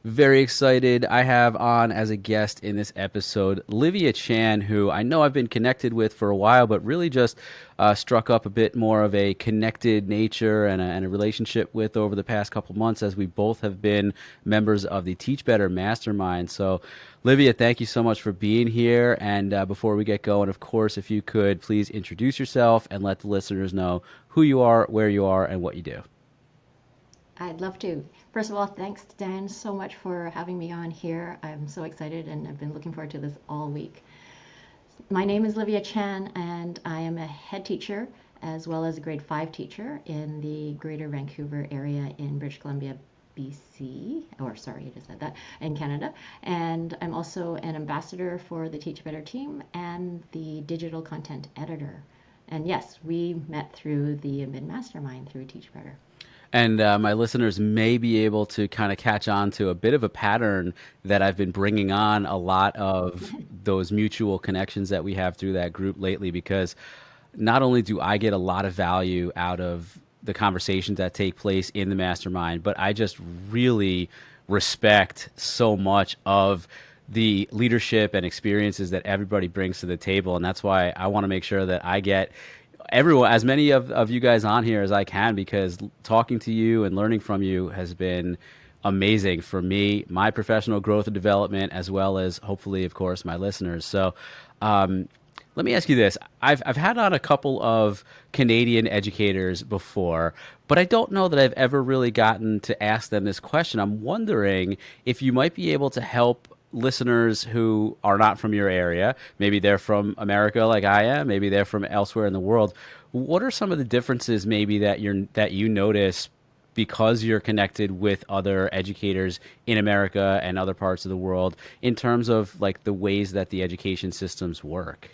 Very excited. I have on as a guest in this episode Livia Chan, who I know I've been connected with for a while, but really just struck up a bit more of a connected nature and a relationship with over the past couple months as we both have been members of the Teach Better Mastermind. So, Livia, thank you so much for being here. And before we get going, of course, if you could please introduce yourself and let the listeners know who you are, where you are, and what you do. I'd love to. First of all, thanks, Dan, so much for having me on here. I'm so excited and I've been looking forward to this all week. My name is Livia Chan, and I am a head teacher as well as a grade 5 teacher in the Greater Vancouver area in British Columbia, BC, or sorry, I just said that, in Canada. And I'm also an ambassador for the Teach Better team and the digital content editor. And yes, we met through the Mid Mastermind through Teach Better. And my listeners may be able to kind of catch on to a bit of a pattern that I've been bringing on a lot of those mutual connections that we have through that group lately, because not only do I get a lot of value out of the conversations that take place in the mastermind, but I just really respect so much of the leadership and experiences that everybody brings to the table. And that's why I want to make sure that I get everyone, as many of you guys on here as I can, because talking to you and learning from you has been amazing for me, my professional growth and development, as well as hopefully, of course, my listeners. So, um, let me ask you this. I've had on a couple of Canadian educators before, but I don't know that I've ever really gotten to ask them this question. I'm wondering if you might be able to help listeners who are not from your area. Maybe they're from America like I am, maybe they're from elsewhere in the world. What are some of the differences maybe that you notice because you're connected with other educators in America and other parts of the world in terms of like the ways that the education systems work?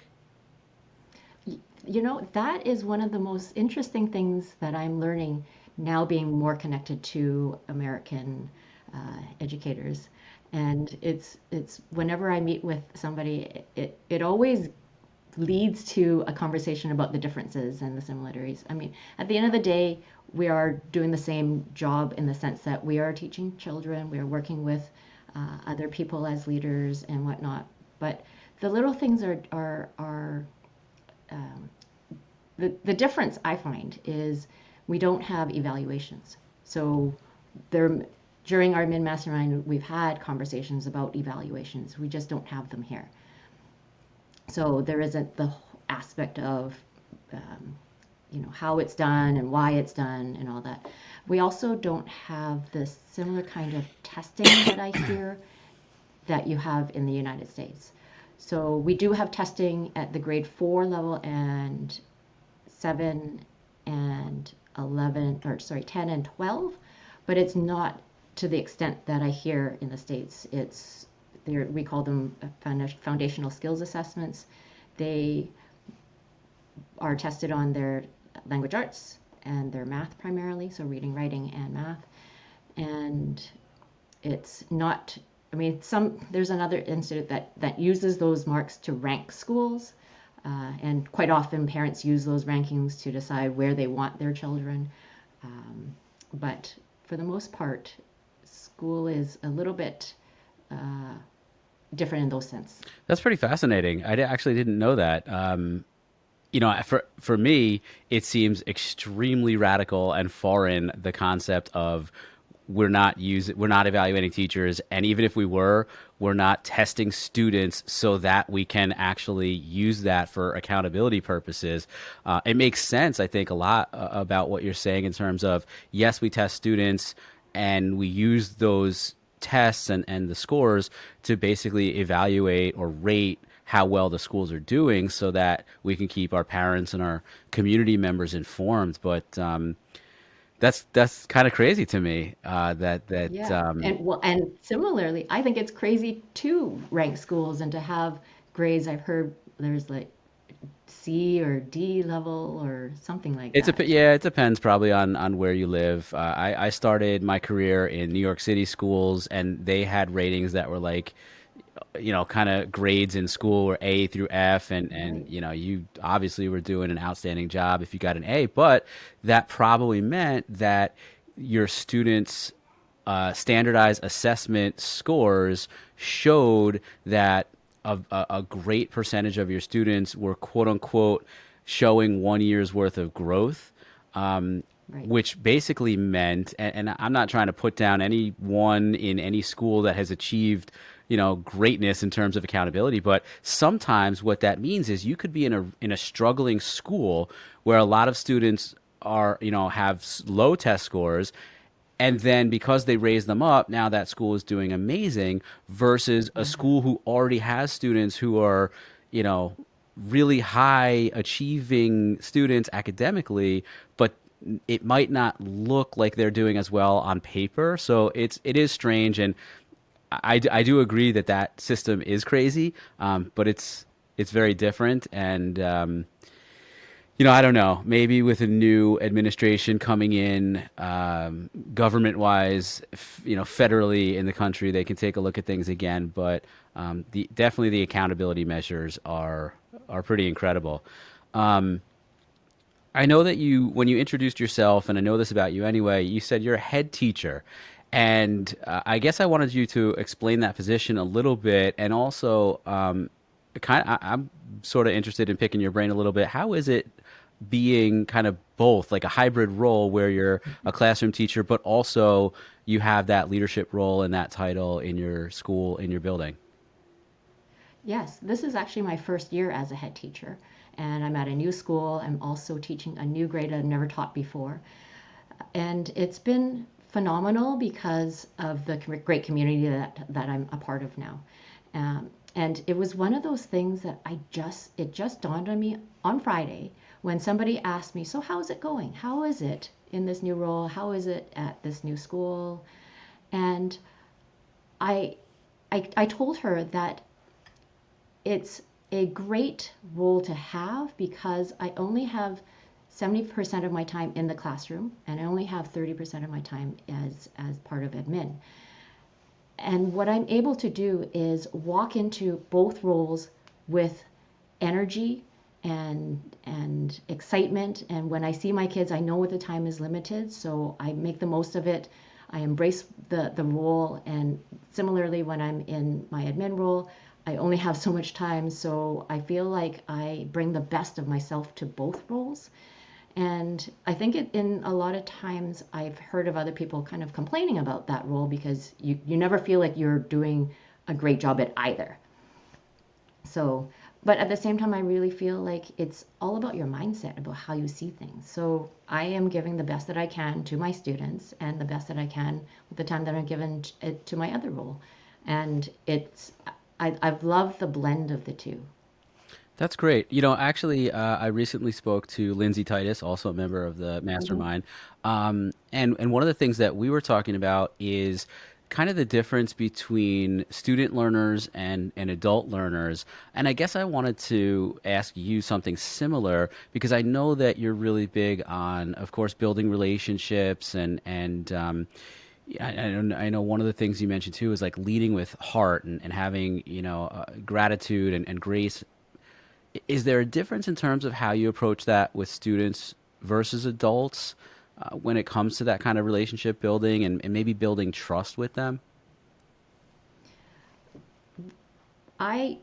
You know, that is one of the most interesting things that I'm learning now being more connected to American educators. And it's whenever I meet with somebody, it always leads to a conversation about the differences and the similarities. I mean, at the end of the day, we are doing the same job in the sense that we are teaching children, we are working with other people as leaders and whatnot. But the little things are um, the difference I find is we don't have evaluations. So there, during our mid mastermind, we've had conversations about evaluations. We just don't have them here. So there isn't the aspect of um, how it's done and why it's done and all that. We also don't have the similar kind of testing that I hear that you have in the United States. So we do have testing at the grade 4 level and 7 and 11, or sorry, 10 and 12, but it's not to the extent that I hear in the States. We call them foundational skills assessments. They are tested on their language arts and their math primarily, so reading, writing, and math. And it's not, I mean, there's another institute that uses those marks to rank schools. And quite often parents use those rankings to decide where they want their children. But for the most part, school is a little bit uh, different in those sense. That's pretty fascinating. Actually didn't know that. For me, it seems extremely radical and foreign, the concept of we're not evaluating teachers, and even if we were, we're not testing students so that we can actually use that for accountability purposes. It makes sense, I think, a lot about what you're saying in terms of yes, we test students and we use those tests and the scores to basically evaluate or rate how well the schools are doing so that we can keep our parents and our community members informed. But that's kind of crazy to me. Yeah, and similarly, I think it's crazy to rank schools and to have grades. I've heard there's like C or D level or something like that. Yeah, it depends probably on where you live. I started my career in New York City schools, and they had ratings that were like, kind of grades in school were A through F, and Right. you obviously were doing an outstanding job if you got an A, but that probably meant that your students standardized assessment scores showed that a great percentage of your students were quote unquote showing 1 year's worth of growth, Right. which basically meant, and I'm not trying to put down anyone in any school that has achieved, greatness in terms of accountability, but sometimes what that means is you could be in a struggling school where a lot of students are, have low test scores, and then because they raise them up, now that school is doing amazing versus a Mhm. school who already has students who are, you know, really high achieving students academically, but it might not look like they're doing as well on paper. So it is strange, and I do agree that that system is crazy, but it's very different, and I don't know. Maybe with a new administration coming in, government wise, federally in the country, they can take a look at things again. But definitely the accountability measures are pretty incredible. Um, I know that when you introduced yourself, and I know this about you anyway, you said you're a head teacher. And I guess I wanted you to explain that position a little bit. And also, I'm sort of interested in picking your brain a little bit. How is it being kind of both, like a hybrid role where you're a classroom teacher, but also you have that leadership role and that title in your school, in your building? Yes, this is actually my first year as a head teacher, and I'm at a new school. I'm also teaching a new grade I've never taught before. And it's been phenomenal because of the great community that I'm a part of now. And it was one of those things that it just dawned on me on Friday when somebody asked me, "So how's it going? How is it in this new role? How is it at this new school?" And I, I told her that it's a great role to have because I only have 70% of my time in the classroom and I only have 30% of my time as part of admin. And what I'm able to do is walk into both roles with energy and excitement. And when I see my kids, I know the time is limited, so I make the most of it. I embrace the role. And similarly, when I'm in my admin role, I only have so much time, so I feel like I bring the best of myself to both roles. And I think in a lot of times I've heard of other people kind of complaining about that role because you never feel like you're doing a great job at either. So, but at the same time, I really feel like it's all about your mindset, about how you see things. So I am giving the best that I can to my students and the best that I can with the time that I'm given to my other role. And I've loved the blend of the two. That's great. Actually, I recently spoke to Lindsay Titus, also a member of the Hmm. mastermind. And one of the things that we were talking about is kind of the difference between student learners and adult learners. And I guess I wanted to ask you something similar because I know that you're really big on, of course, building relationships and yeah, I know one of the things you mentioned too is like leading with heart and having, gratitude and grace. Is there a difference in terms of how you approach that with students versus adults when it comes to that kind of relationship building and maybe building trust with them? I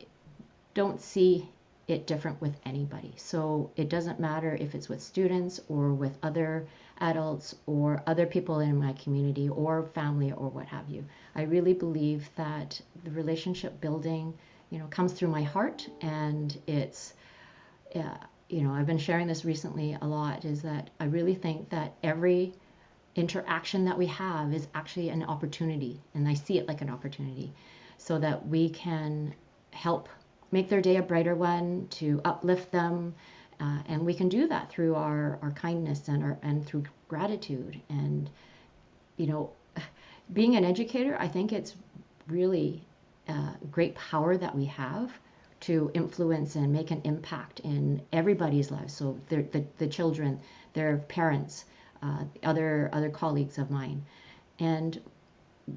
don't see it different with anybody. So it doesn't matter if it's with students or with other adults or other people in my community or family or what have you. I really believe that the relationship building, comes through my heart, and it's uh, I've been sharing this recently a lot, is that I really think that every interaction that we have is actually an opportunity, and I see it like an opportunity, so that we can help make their day a brighter one, to uplift them, and we can do that through our kindness and through gratitude. And you know, being an educator, I think it's really great power that we have to influence and make an impact in everybody's lives. So the children, their parents, other colleagues of mine, and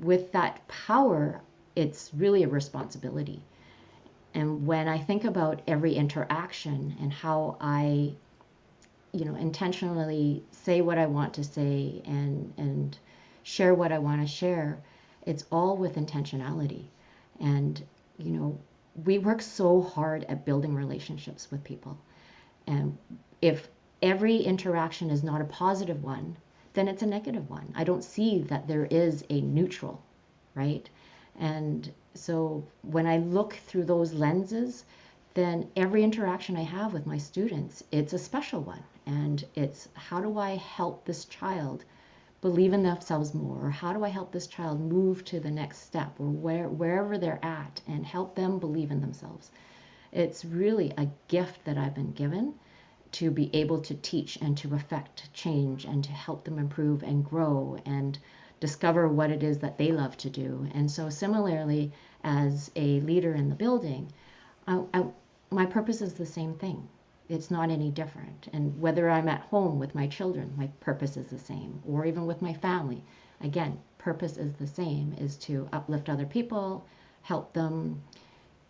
with that power, it's really a responsibility. And when I think about every interaction and how I, intentionally say what I want to say, and share what I want to share, it's all with intentionality. And, you know, we work so hard at building relationships with people. And if every interaction is not a positive one, then it's a negative one. I don't see that there is a neutral, right? And so when I look through those lenses, then every interaction I have with my students, it's a special one. And it's how do I help this child believe in themselves more? Or how do I help this child move to the next step or wherever they're at and help them believe in themselves? It's really a gift that I've been given to be able to teach and to affect change and to help them improve and grow and discover what it is that they love to do. And so, similarly, as a leader in the building, I, my purpose is the same thing. It's not any different. And whether I'm at home with my children, my purpose is the same, or even with my family, again, purpose is the same, is to uplift other people, help them.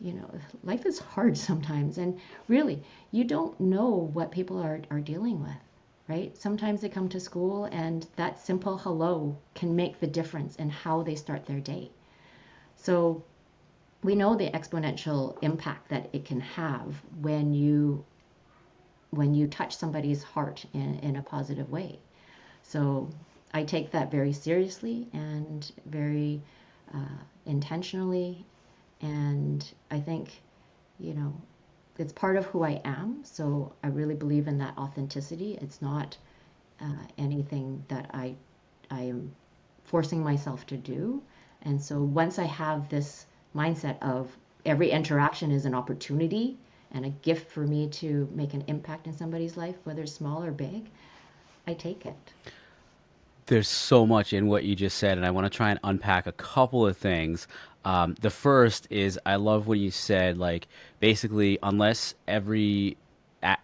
You know, life is hard sometimes, and really, you don't know what people are dealing with, right? Sometimes they come to school, and that simple hello can make the difference in how they start their day. So we know the exponential impact that it can have when you touch somebody's heart in a positive way. So I take that very seriously and very intentionally. And I think, you know, it's part of who I am. So I really believe in that authenticity. It's not anything that I am forcing myself to do. And so once I have this mindset of every interaction is an opportunity and a gift for me to make an impact in somebody's life, whether small or big, I take it. There's so much in what you just said, and I want to try and unpack a couple of things. The first is I love what you said, like basically, unless every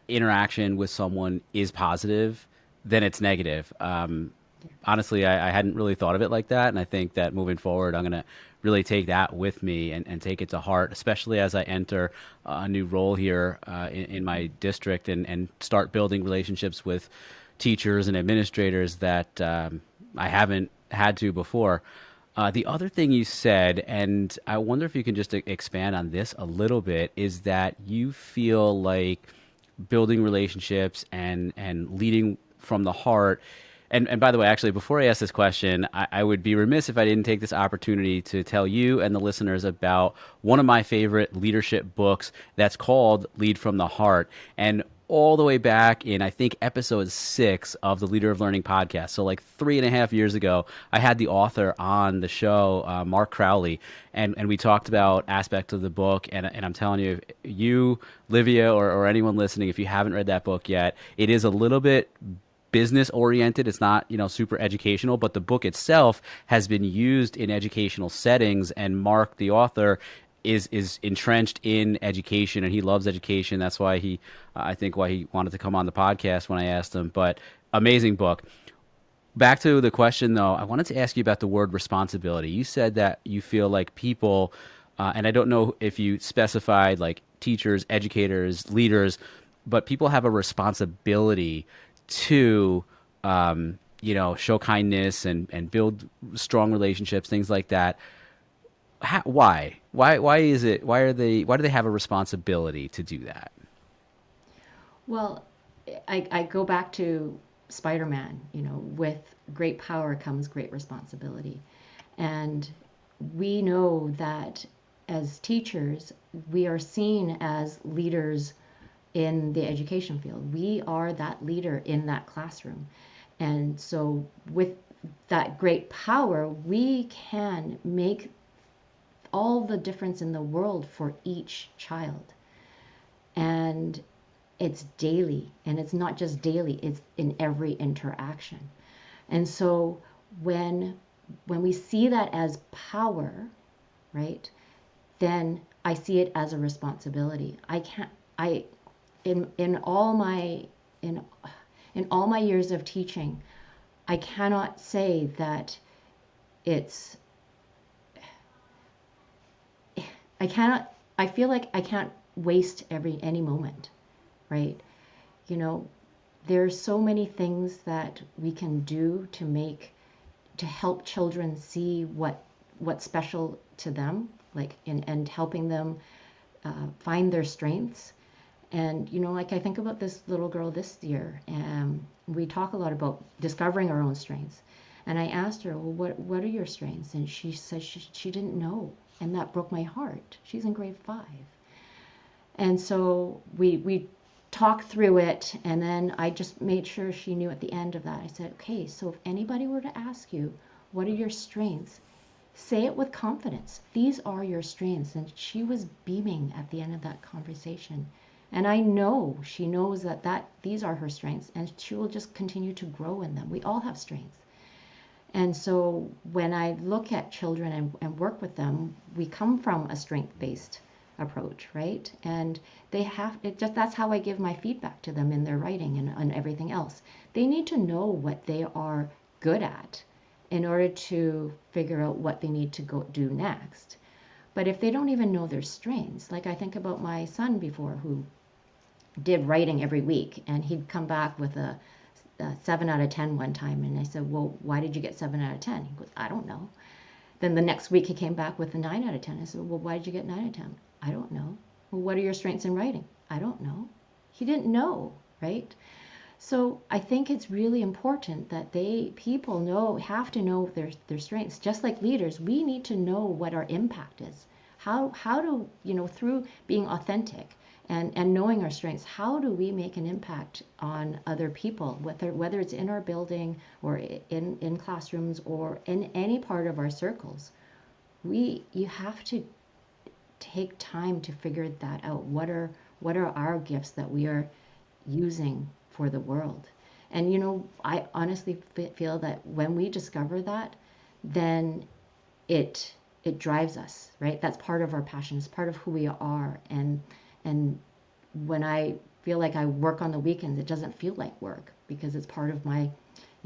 interaction with someone is positive, then it's negative. Honestly, I hadn't really thought of it like that, and I think that moving forward, I'm gonna really take that with me and take it to heart, especially as I enter a new role here in my district and start building relationships with teachers and administrators that I haven't had to before. The other thing you said, and I wonder if you can just expand on this a little bit, is that you feel like building relationships and leading from the heart. And by the way, actually, before I ask this question, I would be remiss if I didn't take this opportunity to tell you and the listeners about one of my favorite leadership books that's called Lead from the Heart. And all the way back in, I think, episode 6 of the Leader of Learning podcast. So, like 3.5 years ago, I had the author on the show, Mark Crowley, and we talked about aspects of the book. And I'm telling you, you, Livia, or anyone listening, if you haven't read that book yet, it is a little bit business oriented. It's not, super educational, but the book itself has been used in educational settings. And Mark, the author, is entrenched in education, and he loves education. That's why I think, why he wanted to come on the podcast when I asked him. But amazing book. Back to the question, though, I wanted to ask you about the word responsibility. You said that you feel like people, and I don't know if you specified like teachers, educators, leaders, but people have a responsibility to, show kindness and build strong relationships, things like that. Why? Why is it? Why do they have a responsibility to do that? Well, I go back to Spider-Man, you know, with great power comes great responsibility. And we know that as teachers, we are seen as leaders in the education field. We are that leader in that classroom. And so, with that great power, we can make all the difference in the world for each child. And it's daily, and it's not just daily, it's in every interaction. And so, when when we see that as power, right, then I see it as a responsibility. I can't I in all my in in all my years of teaching, I cannot say that it's I cannot I feel like I can't waste any moment, right? You know, there's so many things that we can do to make to help children see what's special to them, like and helping them find their strengths. And like I think about this little girl this year, and we talk a lot about discovering our own strengths. And I asked her, well, what are your strengths? And she said she didn't know, and that broke my heart. She's in grade 5. And so we talked through it, and then I just made sure she knew at the end of that. I said, okay, so if anybody were to ask you, what are your strengths? Say it with confidence. These are your strengths. And she was beaming at the end of that conversation. And I know she knows that these are her strengths, and she will just continue to grow in them. We all have strengths. And so when I look at children and work with them, we come from a strength-based approach, right? And that's how I give my feedback to them in their writing and everything else. They need to know what they are good at in order to figure out what they need to go do next. But if they don't even know their strengths, like I think about my son before, who did writing every week, and he'd come back with a 7 out of 10 one time, and I said, well, why did you get 7 out of 10? He goes, I don't know. Then the next week he came back with a 9 out of 10. I said, well, why did you get 9 out of 10? I don't know. Well, what are your strengths in writing? I don't know. He didn't know, right? So I think it's really important that people have to know their strengths. Just like leaders, we need to know what our impact is. How do, through being authentic and knowing our strengths, how do we make an impact on other people, whether it's in our building or in classrooms or in any part of our circles? You have to take time to figure that out. What are our gifts that we are using for the world? And I honestly feel that when we discover that, then it drives us, right? That's part of our passion. It's part of who we are. And when I feel like I work on the weekends, it doesn't feel like work, because it's part of my,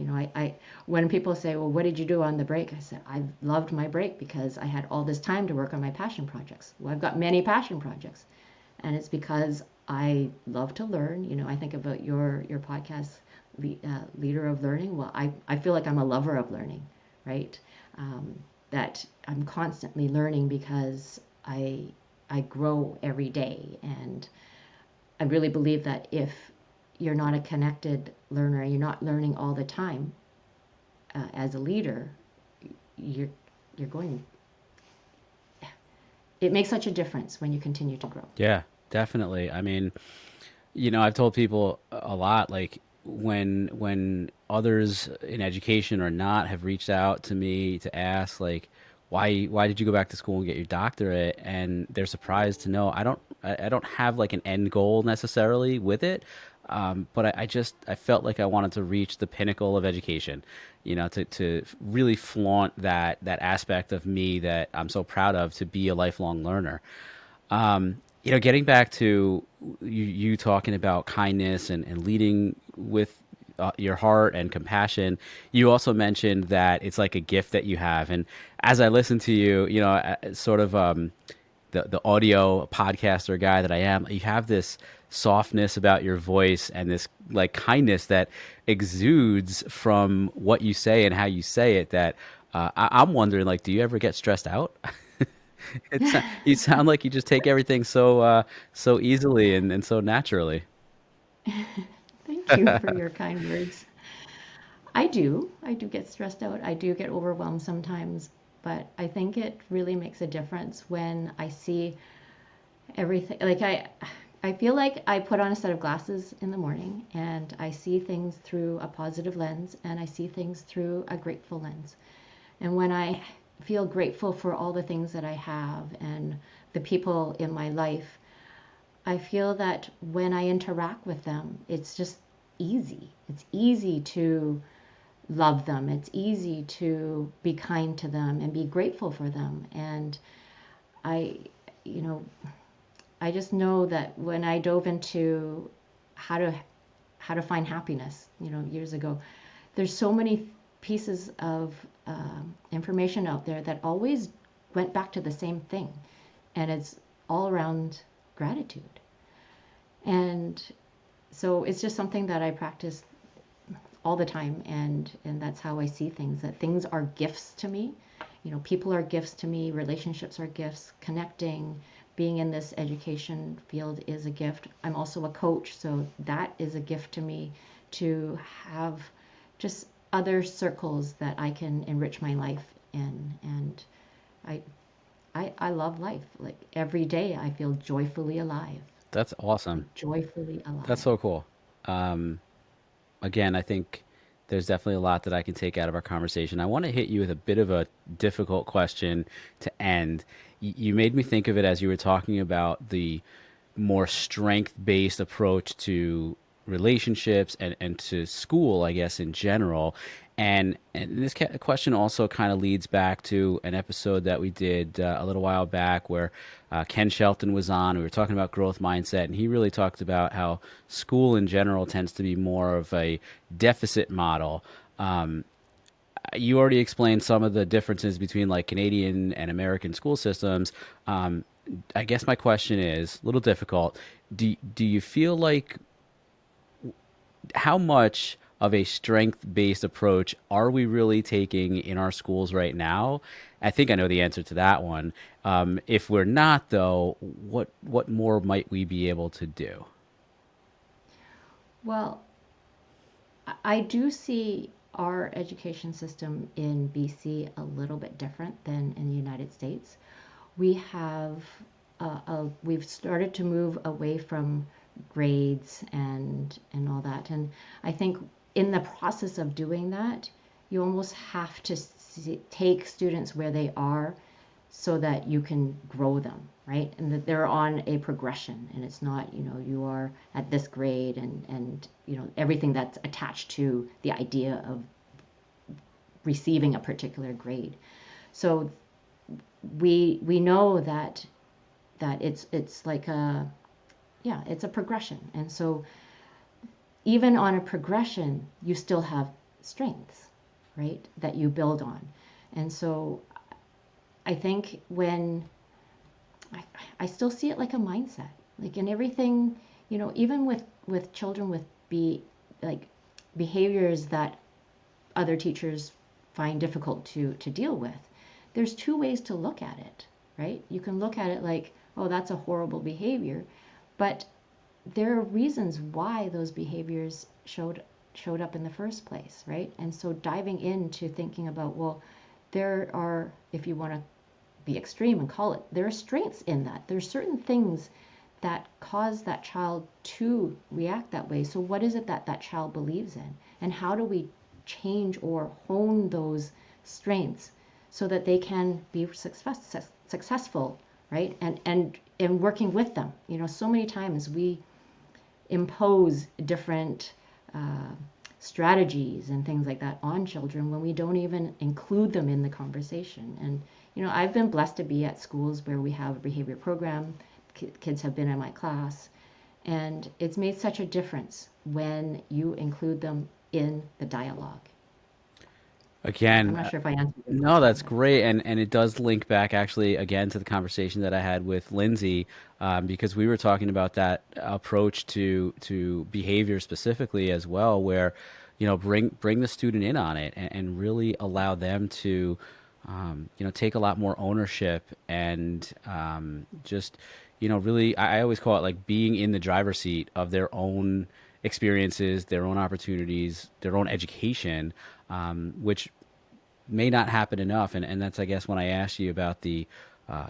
I when people say, well, what did you do on the break? I said, I loved my break because I had all this time to work on my passion projects. Well, I've got many passion projects, and it's because I love to learn. I think about your podcast, Leader of Learning. Well, I feel like I'm a lover of learning, right? That I'm constantly learning because I grow every day. And I really believe that if you're not a connected learner, you're not learning all the time, as a leader, you're going. It makes such a difference when you continue to grow. Yeah, definitely. I mean, I've told people a lot, like when others in education or not have reached out to me to ask, like, why did you go back to school and get your doctorate? And they're surprised to know I don't have like an end goal necessarily with it. But I felt like I wanted to reach the pinnacle of education, to really flaunt that aspect of me that I'm so proud of, to be a lifelong learner. Getting back to you talking about kindness and leading with your heart and compassion, you also mentioned that it's like a gift that you have. And as I listen to you, sort of the audio podcaster guy that I am, you have this softness about your voice and this like kindness that exudes from what you say and how you say it. That I'm wondering, like, do you ever get stressed out? You sound like you just take everything so easily and so naturally. Thank you for your kind words. I do. I do get stressed out. I do get overwhelmed sometimes, but I think it really makes a difference when I see everything. Like I feel like I put on a set of glasses in the morning, and I see things through a positive lens, and I see things through a grateful lens. And when I feel grateful for all the things that I have and the people in my life, I feel that when I interact with them, it's just easy. It's easy to love them. It's easy to be kind to them and be grateful for them. And I, you know, I just know that when I dove into how to how to find happiness, years ago, there's so many pieces of information out there that always went back to the same thing, and it's all around gratitude. And so it's just something that I practice all the time, and that's how I see things. That things are gifts to me. You know, people are gifts to me. Relationships are gifts. Connecting, being in this education field is a gift. I'm also a coach, so that is a gift to me to have just other circles that I can enrich my life in. And I, I love life. Like every day, I feel joyfully alive. That's awesome. Like joyfully That's alive. so cool. Um, Again, I think there's definitely a lot that I can take out of our conversation. I want to hit you with a bit of a difficult question to end. You made me think of it as you were talking about the more strength-based approach to relationships and to school, I guess, in general. And this question also kind of leads back to an episode that we did a little while back where Ken Shelton was on. We were talking about growth mindset, and he really talked about how school in general tends to be more of a deficit model. You already explained some of the differences between like Canadian and American school systems. I guess my question is a little difficult. Do you feel like how much of a strength-based approach are we really taking in our schools right now? I think I know the answer to that one. If we're not, though, what more might we be able to do? Well, I do see our education system in BC a little bit different than in the United States. We have we've started to move away from grades and all that, and I think in the process of doing that, you almost have to take students where they are so that you can grow them, right? And that they're on a progression, and it's not, you know, you are at this grade and you know everything that's attached to the idea of receiving a particular grade. So we know that it's like a, yeah, it's a progression. And so even on a progression, you still have strengths, right, that you build on. And so I think when I, I still see it like a mindset, like in everything, you know, even with children with be like behaviors that other teachers find difficult to deal with. There's two ways to look at it, right? You can look at it like, oh, that's a horrible behavior, but there are reasons why those behaviors showed up in the first place, right? And so diving into thinking about, well, there are, if you want to be extreme and call it, there are strengths in that. There's certain things that cause that child to react that way. So what is it that that child believes in? And how do we change or hone those strengths so that they can be successful, right? And working with them. You know, so many times we impose different uh, strategies and things like that on children when we don't even include them in the conversation. And you know, I've been blessed to be at schools where we have a behavior program. Kids have been in my class, and it's made such a difference when you include them in the dialogue. I'm Again, not sure if I answered your no, question, that's but great, and it does link back actually again to the conversation that I had with Lindsay, because we were talking about that approach to behavior specifically as well, where bring the student in on it and really allow them to take a lot more ownership and just really I always call it like being in the driver's seat of their own experiences, their own opportunities, their own education, which may not happen enough. And that's, I guess, when I asked you about the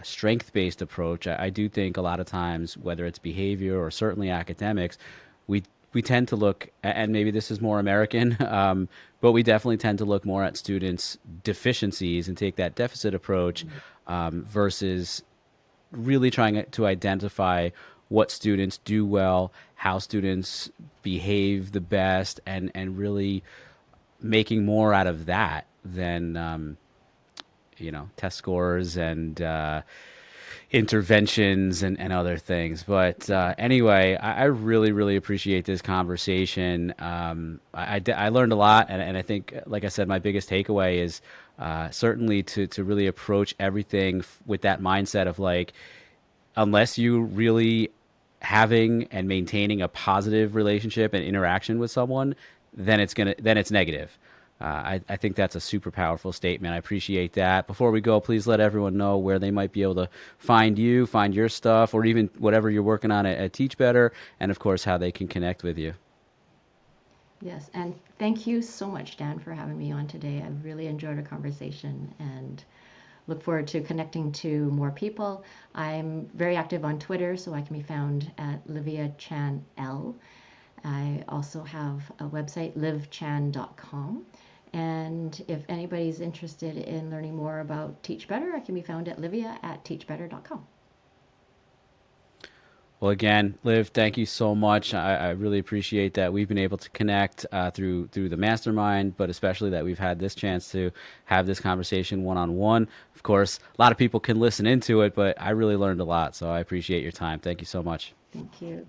strength based approach, I do think a lot of times, whether it's behavior or certainly academics, we we tend to look, and maybe this is more American, but we definitely tend to look more at students' deficiencies and take that deficit approach versus really trying to identify what students do well, how students behave the best, and really making more out of that than test scores and interventions and other things. But anyway, I really, really appreciate this conversation. I learned a lot, and I think, like I said, my biggest takeaway is certainly to really approach everything with that mindset of like, unless you really having and maintaining a positive relationship and interaction with someone, then it's negative. I think that's a super powerful statement. I appreciate that. Before we go, please let everyone know where they might be able to find you, find your stuff, or even whatever you're working on at Teach Better, and of course how they can connect with you. Yes, and thank you so much, Dan, for having me on today. I really enjoyed our conversation and look forward to connecting to more people. I'm very active on Twitter, so I can be found at Livia Chan L. I also have a website, livechan.com. And if anybody's interested in learning more about Teach Better, I can be found at Livia at teachbetter.com. Well, again, Liv, thank you so much. I really appreciate that we've been able to connect through the mastermind, but especially that we've had this chance to have this conversation one on one. Of course, a lot of people can listen into it, but I really learned a lot, so I appreciate your time. Thank you so much. Thank you.